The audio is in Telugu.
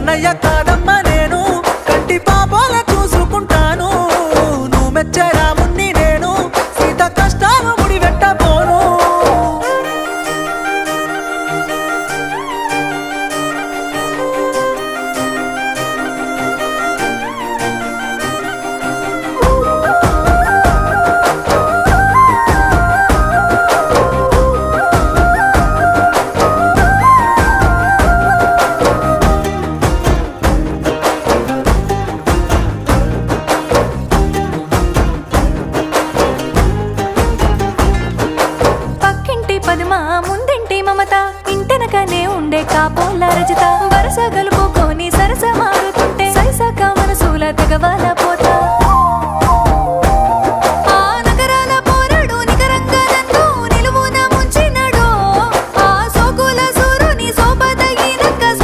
కన్నయ్య కాదమ్మ నేను కంటి పాపాల చూసుకుంటాను నువ్వు మెచ్చే రాముణ్ణి నేను సీత కష్టాలు ముడివెట్టబోను ముందింటి మమత ఇంటెనకనే ఉండే కాపోల రజిత వరస గలుపుకొని సరస మారుతుంటే సరిసక మనసుల తెగవాల